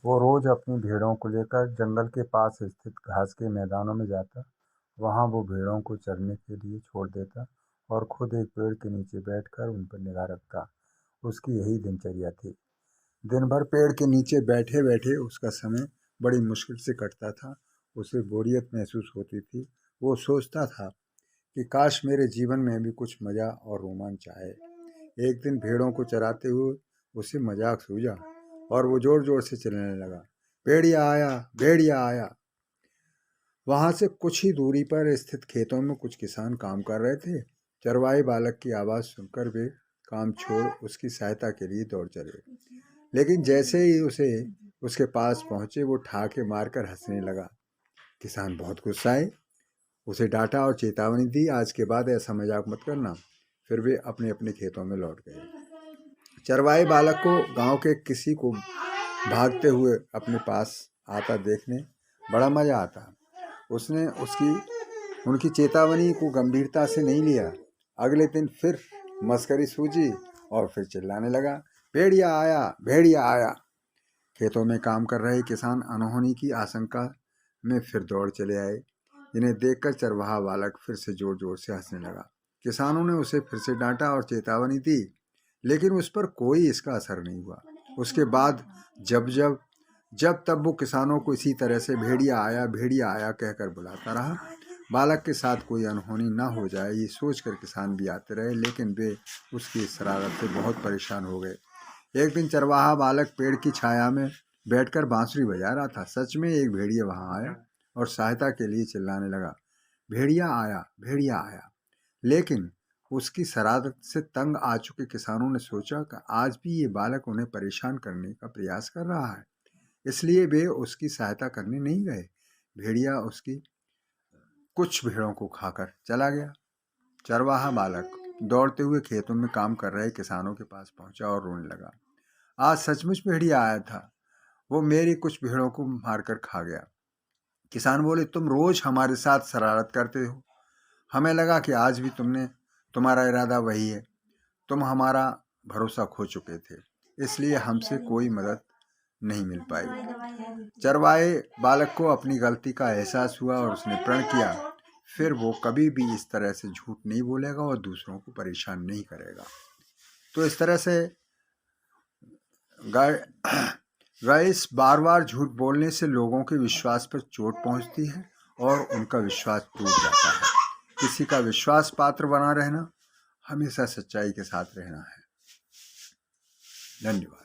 वो रोज अपनी भेड़ों को लेकर जंगल के पास स्थित घास के मैदानों में जाता। वहां वो भेड़ों को चरने के लिए छोड़ देता और खुद एक पेड़ के नीचे बैठकर उन पर निगाह रखता। उसकी यही दिनचर्या थी। दिन भर पेड़ के नीचे बैठे बैठे उसका समय बड़ी मुश्किल से कटता था। उसे बोरियत महसूस होती थी। वो सोचता था कि काश मेरे जीवन में भी कुछ मजा और रोमांच आए। एक दिन भेड़ों को चराते हुए उसे मजाक सूझा और वो जोर जोर से चिल्लाने लगा, भेड़िया आया, भेड़िया आया। वहां से कुछ ही दूरी पर स्थित खेतों में कुछ किसान काम कर रहे थे। चरवाहे बालक की आवाज सुनकर वे काम छोड़ उसकी सहायता के लिए दौड़ चले। लेकिन जैसे ही उसे उसके पास पहुंचे वो ठाके मारकर हंसने लगा। किसान बहुत गुस्साए, उसे डांटा और चेतावनी दी, आज के बाद ऐसा मजाक मत करना। फिर वे अपने अपने खेतों में लौट गए। चरवाहे बालक को गांव के किसी को भागते हुए अपने पास आता देखने बड़ा मजा आता। उसने उनकी चेतावनी को गंभीरता से नहीं लिया। अगले दिन फिर मस्करी सूझी और फिर चिल्लाने लगा, भेड़िया आया, भेड़िया आया। खेतों में काम कर रहे किसान अनहोनी की आशंका में फिर दौड़ चले आए। इन्हें देखकर चरवाहा बालक फिर से जोर जोर से हंसने लगा। किसानों ने उसे फिर से डांटा और चेतावनी दी, लेकिन उस पर कोई इसका असर नहीं हुआ। उसके बाद जब तब वो किसानों को इसी तरह से भेड़िया आया कहकर बुलाता रहा। बालक के साथ कोई अनहोनी ना हो जाए ये सोचकर किसान भी आते रहे, लेकिन वे उसकी इस शरारत से बहुत परेशान हो गए। एक दिन चरवाहा बालक पेड़ की छाया में बैठकर बांसुरी बजा रहा था। सच में एक भेड़िया वहां आया और सहायता के लिए चिल्लाने लगा, भेड़िया आया, भेड़िया आया। लेकिन उसकी शरारत से तंग आ चुके किसानों ने सोचा कि आज भी ये बालक उन्हें परेशान करने का प्रयास कर रहा है, इसलिए वे उसकी सहायता करने नहीं गए। भेड़िया उसकी कुछ भेड़ों को खाकर चला गया। चरवाहा बालक दौड़ते हुए खेतों में काम कर रहे किसानों के पास पहुंचा और रोने लगा, आज सचमुच भेड़िया आया था, वो मेरी कुछ भेड़ों को मारकर खा गया। किसान बोले, तुम रोज हमारे साथ शरारत करते हो, हमें लगा कि आज भी तुम्हारा इरादा वही है। तुम हमारा भरोसा खो चुके थे, इसलिए हमसे कोई मदद नहीं मिल पाई। चरवाहे बालक को अपनी गलती का एहसास हुआ और उसने प्रण किया फिर वो कभी भी इस तरह से झूठ नहीं बोलेगा और दूसरों को परेशान नहीं करेगा। तो इस तरह से गाइस बार बार झूठ बोलने से लोगों के विश्वास पर चोट पहुंचती है और उनका विश्वास टूट जाता है। किसी का विश्वास पात्र बना रहना, हमेशा सच्चाई के साथ रहना है। धन्यवाद।